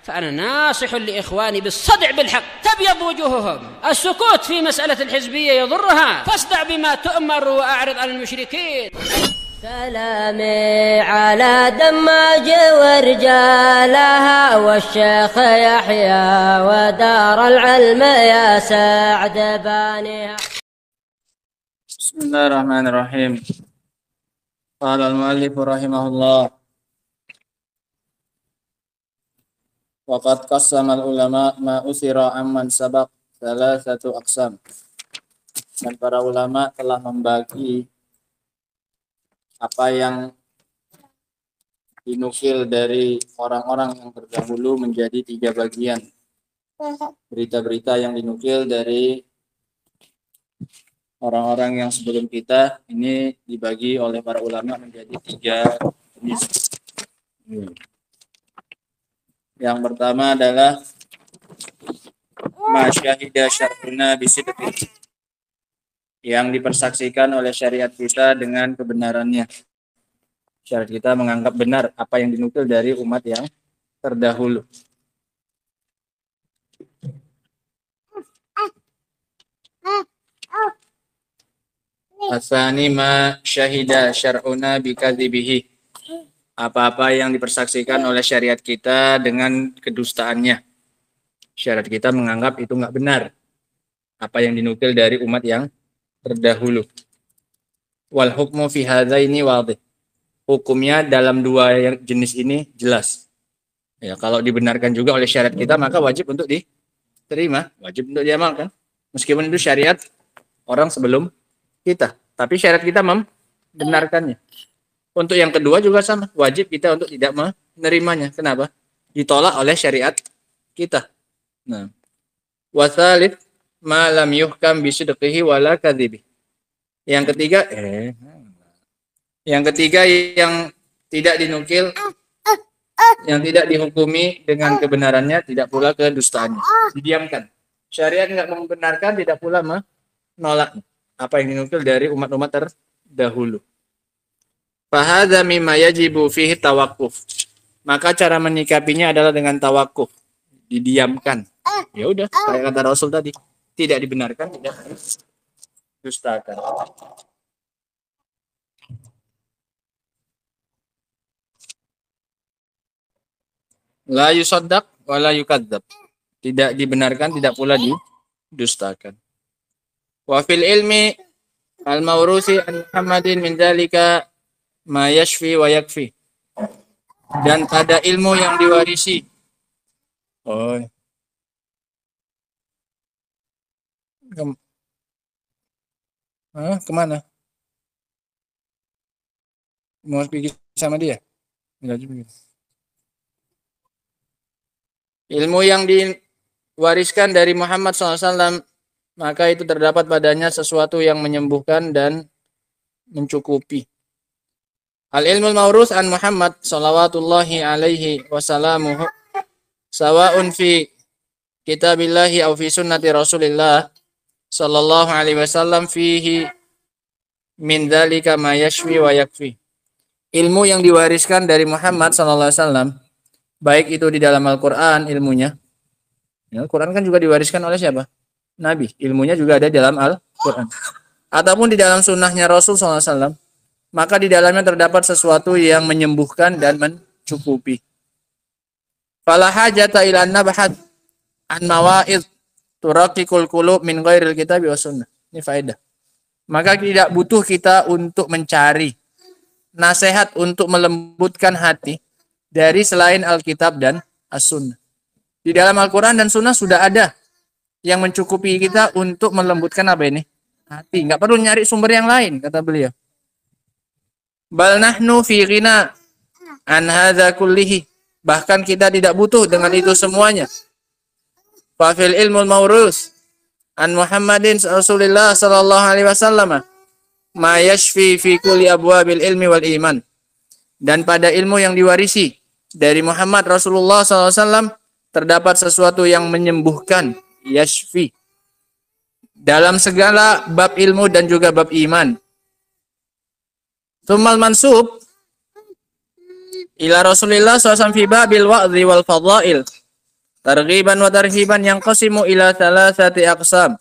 فأنا ناصح لإخواني بالصدع بالحق تبيض وجوههم. السكوت في مسألة الحزبية يضرها، فاصدع بما تؤمر وأعرض عن المشركين. سلامي على دماج ورجالها والشيخ يحيى ودار العلم يا سعد بانيها. بسم الله الرحمن الرحيم. قال المؤلف رحمه الله: وقد قسم الulama ma usira amman sabaq salasatu aqsam. Dan para ulama telah membagi apa yang dinukil dari orang-orang yang terdahulu menjadi 3 bagian. Berita-berita yang dinukil dari orang-orang yang sebelum kita ini dibagi oleh para ulama menjadi 3 jenis. Yang pertama adalah masyahida syar'una bisidqi, yang dipersaksikan oleh syariat kita dengan kebenarannya. Syariat kita menganggap benar apa yang dinukil dari umat yang terdahulu. Asani ma syahida syar'una bikadzibihi, apa-apa yang dipersaksikan oleh syariat kita dengan kedustaannya. Syariat kita menganggap itu enggak benar apa yang dinukil dari umat yang terdahulu. Wal hukmu fi hadzaini wadih. Hukumnya dalam 2 jenis ini jelas. Ya, kalau dibenarkan juga oleh syariat kita maka wajib untuk diterima, wajib untuk diamalkan. Meskipun itu syariat orang sebelum kita, tapi syariat kita membenarkannya. Untuk yang kedua juga sama, wajib kita untuk tidak menerimanya. Kenapa? Ditolak oleh syariat kita. Nah, wasalid ma lam yuhkam bisidqihi wala kadzibi. Yang ketiga yang tidak dinukil, yang tidak dihukumi dengan kebenarannya, tidak pula kedustaannya, didiamkan. Syariat enggak membenarkan, tidak pula menolak apa yang dinukil dari umat-umat terdahulu. Fahadza mimma yajibu fihi tawakkuf. Maka cara menyikapinya adalah dengan tawakuf, didiamkan. Ya udah, kayak kata Rasul tadi, tidak dibenarkan, tidak didustakan. La yusaddaq wa la yukadzdzab. Tidak dibenarkan, tidak pula didustakan. Wa fil ilmi al-mawrusi an Muhammadin min dzalika ma yashfi wa yakfi. Dan pada ilmu yang diwarisi kemana? Mau pergi sama dia? Enggak juga. Ilmu yang diwariskan dari Muhammad SAW, maka itu terdapat padanya sesuatu yang menyembuhkan dan mencukupi. Al-ilmul mawrus an Muhammad salawatullahi alaihi wasalamuhu sawa'un fi kitabillahi aw fi sunnati Rasulillah sallallahu alaihi wasallam fihi min dzalika ma yashfi wa yakfi. Ilmu yang diwariskan dari Muhammad sallallahu alaihi wasallam, baik itu di dalam Al-Qur'an ilmunya. Ya, Al-Qur'an kan juga diwariskan oleh siapa? Nabi. Ilmunya juga ada di dalam Al-Qur'an. Ataupun di dalam sunnahnya Rasul sallallahu alaihi wasallam, maka di dalamnya terdapat sesuatu yang menyembuhkan dan mencukupi. Fala hajata ila nabahat an mawa'id turaqiqul qulub min ghairil kitabi was sunnah. Ini faedah. Maka tidak butuh kita untuk mencari nasihat untuk melembutkan hati dari selain Alkitab dan As-Sunnah. Di dalam Al-Quran dan Sunnah sudah ada yang mencukupi kita untuk melembutkan apa ini? Hati. Nggak perlu nyari sumber yang lain, kata beliau. Bal nahnu fi ghina an hadza kullihi. Bahkan kita tidak butuh dengan itu semuanya. Fa fil ilmul mawrus an Muhammadin Rasulullah sallallahu alaihi wasallam ma yashfi fi kulli abwabil ilmi wal iman. Dan pada ilmu yang diwarisi dari Muhammad Rasulullah SAW terdapat sesuatu yang menyembuhkan, yashfi, dalam segala bab ilmu dan juga bab iman. Tsummal mansub ila Rasulillah SAW fi babil wa'dhi wal fadha'il Targhiban wa tarhiban yanqasimu ila thalathati aqsam.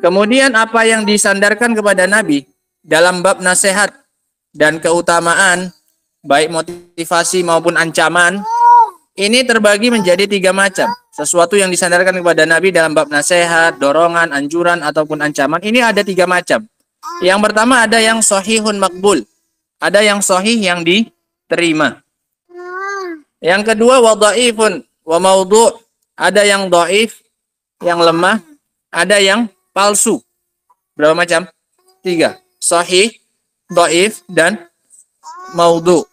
Kemudian apa yang disandarkan kepada Nabi dalam bab nasihat dan keutamaan, baik motivasi maupun ancaman, ini terbagi menjadi 3 macam. Sesuatu yang disandarkan kepada Nabi dalam bab nasihat, dorongan, anjuran, ataupun ancaman, ini ada 3 macam. Yang pertama ada yang sahihun makbul. Ada yang sahih yang diterima. Yang kedua wa dhaifun wa maudhu'. Ada yang dhaif, yang lemah. Ada yang palsu. Berapa macam? 3. Sahih, dhaif, dan maudhu'.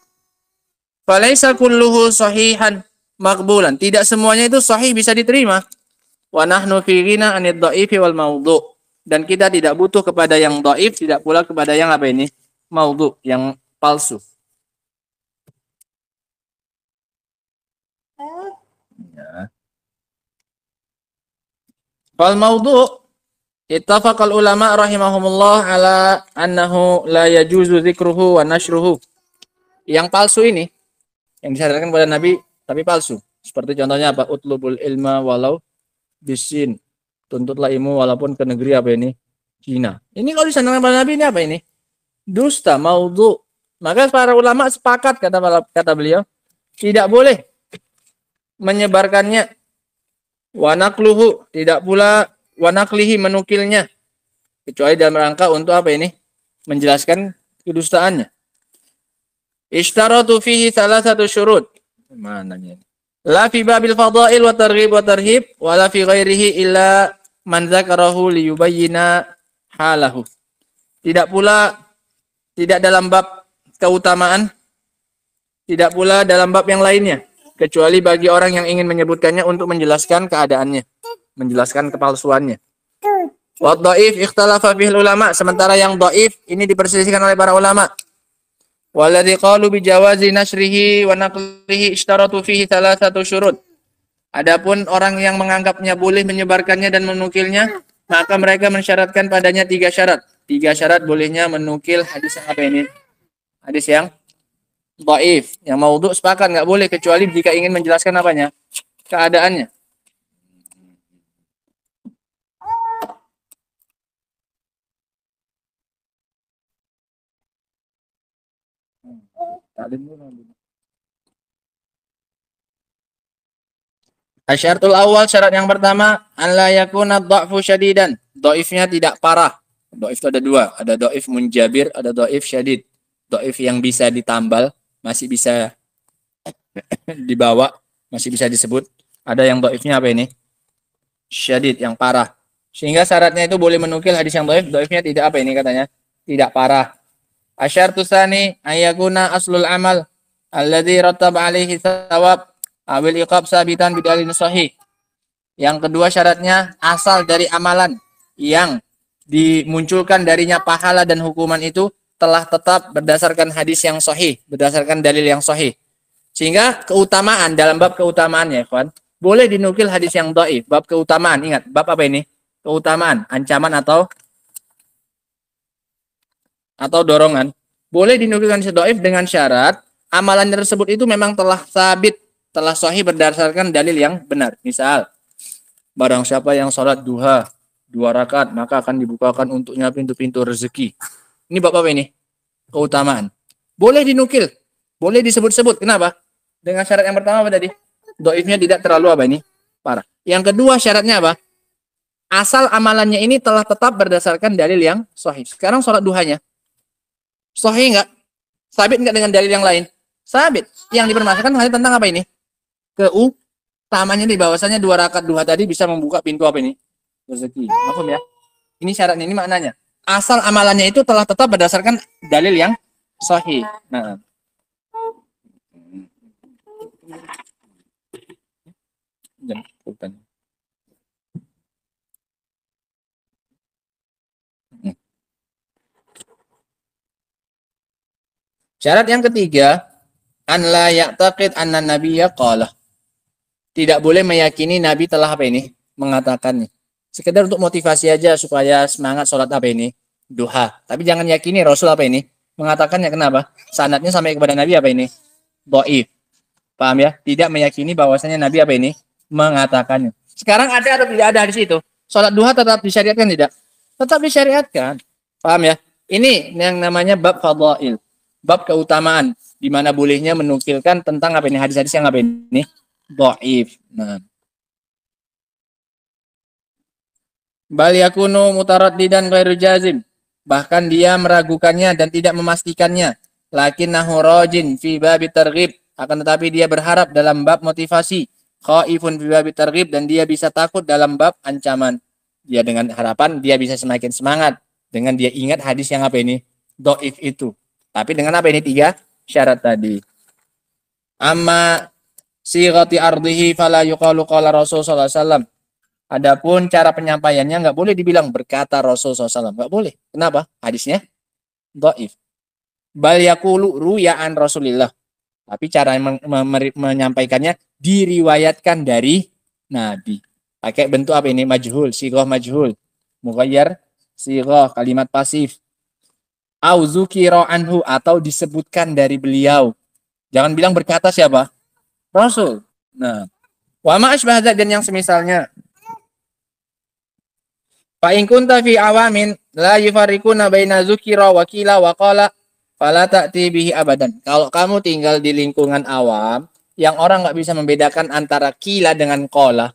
Falaisa kulluhu sahihan makbulan. Tidak semuanya itu sahih bisa diterima. Wa nahnu fi ghina 'anid dhaifi wal maudhu'. Dan kita tidak butuh kepada yang dhaif, tidak pula kepada yang apa ini? Maudhu', yang palsu. Ya. Fal maudhu' ittafaqal ulama rahimahumullah ala annahu la yajuzu dzikruhu wa nashruhu. Yang palsu ini yang disadarkan kepada Nabi tapi palsu. Seperti contohnya apa? Utlubul ilma walau bisin. Tuntutlah ilmu walaupun ke negeri apa ini? Cina. Ini kalau disandarkan kepada Nabi ini apa ini? Dusta, maudhu'. Maka para ulama sepakat kata beliau tidak boleh menyebarkannya. Wa naqluhu, tidak pula wa naqlihi, menukilnya, kecuali dalam rangka untuk apa ini? Menjelaskan kedustaannya. Ishtaratu fihi thalathatu syurut. Mananya? La fi babil fadail wa targhib wa tarhib wa la fi ghairihi illa man dzakarahu liyubayyina halahu. Tidak dalam bab keutamaan, tidak pula dalam bab yang lainnya, kecuali bagi orang yang ingin menyebutkannya untuk menjelaskan keadaannya, menjelaskan kepalsuannya. Wa dhaif ikhtalafa fihi ulama, sementara yang dhaif ini diperselisihkan oleh para ulama. Walladzi qalu bi jawazi nashrihi wa naqlihi ishtaratu fihi thalathatu syurut. Adapun orang yang menganggapnya boleh menyebarkannya dan menukilnya, maka mereka mensyaratkan padanya 3 syarat. 3 syarat bolehnya menukil hadis yang apa ini? Hadis yang dhaif, yang maudhu' sepakat nggak boleh kecuali jika ingin menjelaskan apanya? Keadaannya. Asyaratul awal, syarat yang pertama, an la yakuna dha'fu syadidan. Dhaifnya tidak parah. Dhaif itu ada 2, ada dhaif munjabir, ada dhaif syadid. Dhaif yang bisa ditambal, masih bisa dibawa, masih bisa disebut. Ada yang dhaifnya apa ini? Syadid, yang parah. Sehingga syaratnya itu boleh menukil hadis yang dhaif, dhaifnya tidak apa ini katanya? Tidak parah. Asyartu tsani ayakuna aslul amal alladzi rattaba alaihi thawab awil iqab sabitan bidalil sahih. Yang kedua syaratnya asal dari amalan yang dimunculkan darinya pahala dan hukuman itu telah tetap berdasarkan hadis yang sahih, berdasarkan dalil yang sahih. Sehingga keutamaan, dalam bab keutamaannya, ikhwan, boleh dinukil hadis yang dhaif. Bab keutamaan, ingat, bab apa ini? Keutamaan, ancaman atau dorongan. Boleh dinukilkan hadis dhaif dengan syarat amalan tersebut itu memang telah sabit, telah sahih berdasarkan dalil yang benar. Misal, barang siapa yang sholat duha 2 rakaat, maka akan dibukakan untuknya pintu-pintu rezeki. Ini bab apa ini? Keutamaan. Boleh dinukil, boleh disebut-sebut. Kenapa? Dengan syarat yang pertama apa tadi? Dhaifnya tidak terlalu apa ini? Parah. Yang kedua syaratnya apa? Asal amalannya ini telah tetap berdasarkan dalil yang sahih. Sekarang sholat duhanya sahih enggak? Sabit enggak dengan dalil yang lain? Sabit. Yang dipermasalahkan hanya tentang apa ini? Keutamanya di bahwasanya 2 rakaat duha tadi bisa membuka pintu apa ini? Rezeki. Paham ya? Ini syaratnya, ini maknanya. Asal amalannya itu telah tetap berdasarkan dalil yang sahih. Nah. Syarat yang ketiga, an la ya'taqid anna nabiyya qala. Tidak boleh meyakini Nabi telah apa ini? Mengatakannya. Sekedar untuk motivasi aja supaya semangat sholat apa ini? Duha. Tapi jangan yakini Rasul apa ini? Mengatakannya. Kenapa? Sanadnya sampai kepada Nabi apa ini? Dhaif. Paham ya? Tidak meyakini bahwasanya Nabi apa ini? mengatakannya. Sekarang ada atau tidak ada hadis itu? Salat duha tetap disyariatkan tidak? Tetap disyariatkan. Paham ya? Ini yang namanya bab fadhail. Bab keutamaan di mana bolehnya menukilkan tentang apa ini hadis-hadis yang apa ini? Dhaif. Nah. Bal yakunu mutaraddidan ghairu jazim. Bahkan dia meragukannya dan tidak memastikannya. Lakinnahu rajin fi babi targhib. Akan tetapi dia berharap dalam bab motivasi. Khaifun fi babi targhib, dan dia bisa takut dalam bab ancaman. Dia dengan harapan dia bisa semakin semangat dengan dia ingat hadis yang apa ini? Dhaif itu. Tapi dengan apa ini 3 syarat tadi. Amma sighati ardhihi fala yuqalu qala Rasul sallallahu alaihi wasallam. Adapun cara penyampaiannya nggak boleh dibilang berkata Rasul SAW. Nggak boleh. Kenapa? Hadisnya dhaif. Bal yaqulu ru'ya'an Rasulillah. Tapi cara menyampaikannya diriwayatkan dari Nabi. Pakai bentuk apa ini? Majhul, sighah majhul. Mughayyar, sighah kalimat pasif. Au dzukira anhu, atau disebutkan dari beliau. Jangan bilang berkata siapa? Rasul. Nah, wa ma asbah dan yang semisalnya. Fa in kunta fi awamin la yufarriquna baina dzukira wa qila wa qala fala ta'ti bihi abadan. Kalau kamu tinggal di lingkungan awam yang orang nggak bisa membedakan antara qila dengan qala.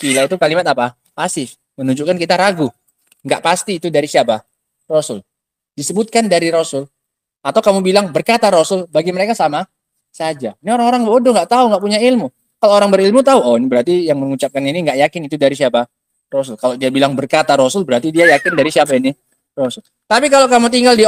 Qila itu kalimat apa? Pasif, menunjukkan kita ragu. Nggak pasti itu dari siapa? Rasul. Disebutkan dari Rasul. Atau kamu bilang berkata Rasul, bagi mereka sama saja. Ini orang-orang bodoh, nggak tahu, nggak punya ilmu. Kalau orang berilmu tahu, oh ini berarti yang mengucapkan ini nggak yakin itu dari siapa? Rasul. Kalau dia bilang berkata Rasul, berarti dia yakin dari siapa ini? Rasul. Tapi kalau kamu tinggal di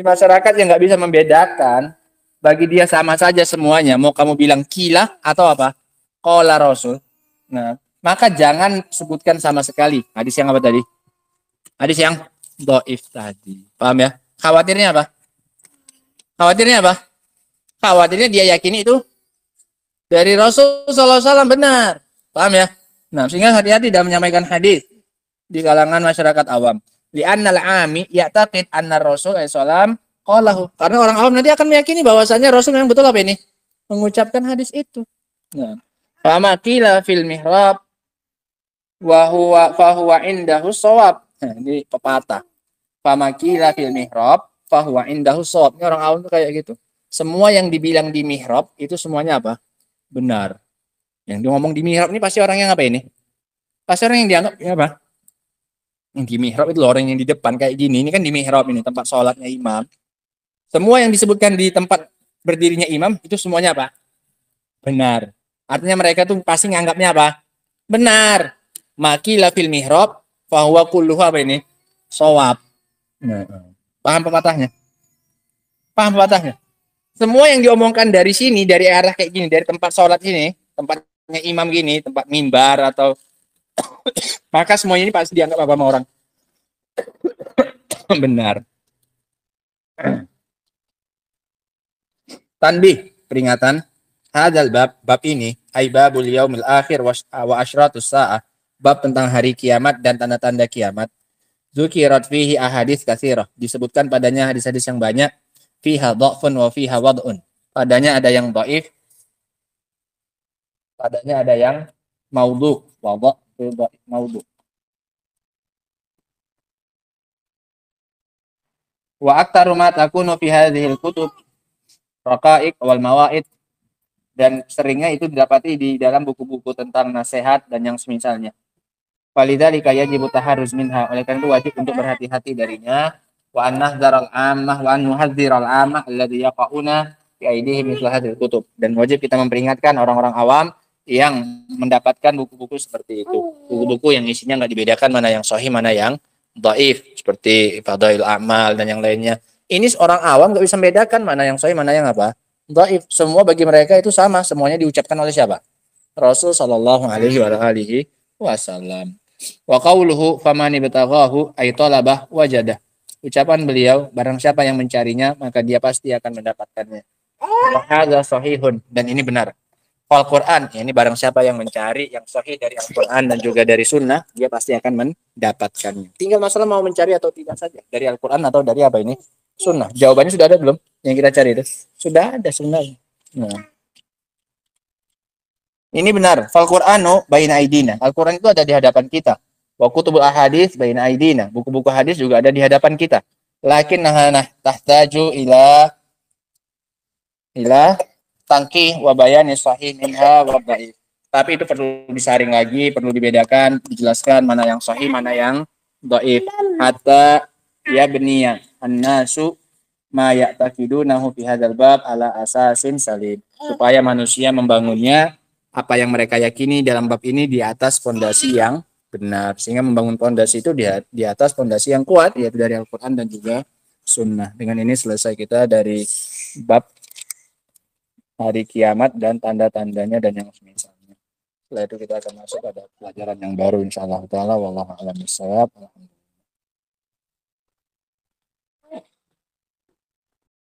masyarakat yang nggak bisa membedakan, bagi dia sama saja semuanya. Mau kamu bilang kila atau apa? Qala Rasul. Nah, maka jangan sebutkan sama sekali. Hadis yang apa tadi? Hadis yang dhaif tadi. Paham ya? Khawatirnya apa? Khawatirnya apa? Khawatirnya dia yakini itu dari Rasul sallallahu alaihi wasallam benar. Paham ya? Nah, sehingga hati-hati dalam menyampaikan hadis di kalangan masyarakat awam. Li'annal 'ami ya'taqid anna Rasul sallallahu alaihi wasallam qalahu. Karena orang awam nanti akan meyakini bahwasanya Rasul memang betul apa ini? Mengucapkan hadis itu. Nah, fama qila fil mihrab wa huwa indahu shawab. Nah, ini pepatah. Fama qila fil mihrab fa huwa indahu shawab. Ini orang awam tuh kayak gitu. Semua yang dibilang di mihrab itu semuanya apa? Benar. Yang dia ngomong di mihrab ini pasti orang yang apa ini? Pasti orang yang dianggap ya apa? Yang di mihrab itu orang yang di depan kayak gini. Ini kan di mihrab ini tempat sholatnya imam. Semua yang disebutkan di tempat berdirinya imam itu semuanya apa? Benar. Artinya mereka tuh pasti nganggapnya apa? Benar. Makila fil mihrab fahuwa kulluhu apa ini? Shawab. Nah, paham pepatahnya? Paham pepatahnya? Semua yang diomongkan dari sini, dari arah kayak gini, dari tempat sholat ini, tempatnya imam gini, tempat mimbar atau maka semuanya ini pasti dianggap apa sama orang? Benar. Tanbih, peringatan. Hadal bab ini, ai babul yaumil akhir wa asyratus sa'ah. Bab tentang hari kiamat dan tanda-tanda kiamat. Zukirat fihi ahadits katsirah. Disebutkan padanya hadis-hadis yang banyak. Fiha dha'fun wa fiha wad'un. Padanya ada yang dhaif. Padanya ada yang maudhu. Wadha' maudhu. Wa aktaru ma takunu fi hadhil kutub raqaiq wal mawaid, dan seringnya itu didapati di dalam buku-buku tentang nasihat dan yang semisalnya. Walidzalika yajibu taharruz minha, oleh karena itu wajib untuk berhati-hati darinya. Wa annahzaral ammah wa annuhadziral ammah alladzi yaqauna fi aidihim mithla hadhil kutub, dan wajib kita memperingatkan orang-orang awam yang mendapatkan buku-buku seperti itu. Buku-buku yang isinya nggak dibedakan mana yang sahih mana yang dhaif, seperti Fadail Amal dan yang lainnya. Ini orang awam nggak bisa membedakan mana yang sahih mana yang apa? Dhaif. Semua bagi mereka itu sama, semuanya diucapkan oleh siapa? Rasul sallallahu alaihi wasallam. Wa qauluhu famani bataghahu ay talabah wajadah. Ucapan beliau, barang siapa yang mencarinya maka dia pasti akan mendapatkannya. Wa hadza sahihun, dan ini benar. Al-Quran, ya ini barang siapa yang mencari yang sahih dari Al-Quran dan juga dari Sunnah, dia pasti akan mendapatkannya. Tinggal masalah mau mencari atau tidak saja, dari Al-Quran atau dari apa ini? Sunnah. Jawabannya sudah ada belum? Yang kita cari itu sudah ada sebenarnya. Nah. Ini benar. Fal Qur'anu baina aidina. Al-Qur'an itu ada di hadapan kita. Wa kutubul ahadits baina aidina. Buku-buku hadis juga ada di hadapan kita. Lakin nahana tahtaju ila tangkih wa bayani sahih minha wa dhaif. Tapi itu perlu disaring lagi, perlu dibedakan, dijelaskan mana yang sahih, mana yang dhaif. Hatta ya beniya an-nasu ma ya'taqidunahu fi hadzal bab ala asasin salim. Supaya manusia membangunnya apa yang mereka yakini dalam bab ini di atas fondasi yang benar, sehingga membangun fondasi itu di atas fondasi yang kuat, yaitu dari Al-Quran dan juga Sunnah. Dengan ini selesai kita dari bab hari kiamat dan tanda-tandanya dan yang semisalnya. Setelah itu kita akan masuk pada pelajaran yang baru insyaallah taala. Wallahu a'lam bishawab.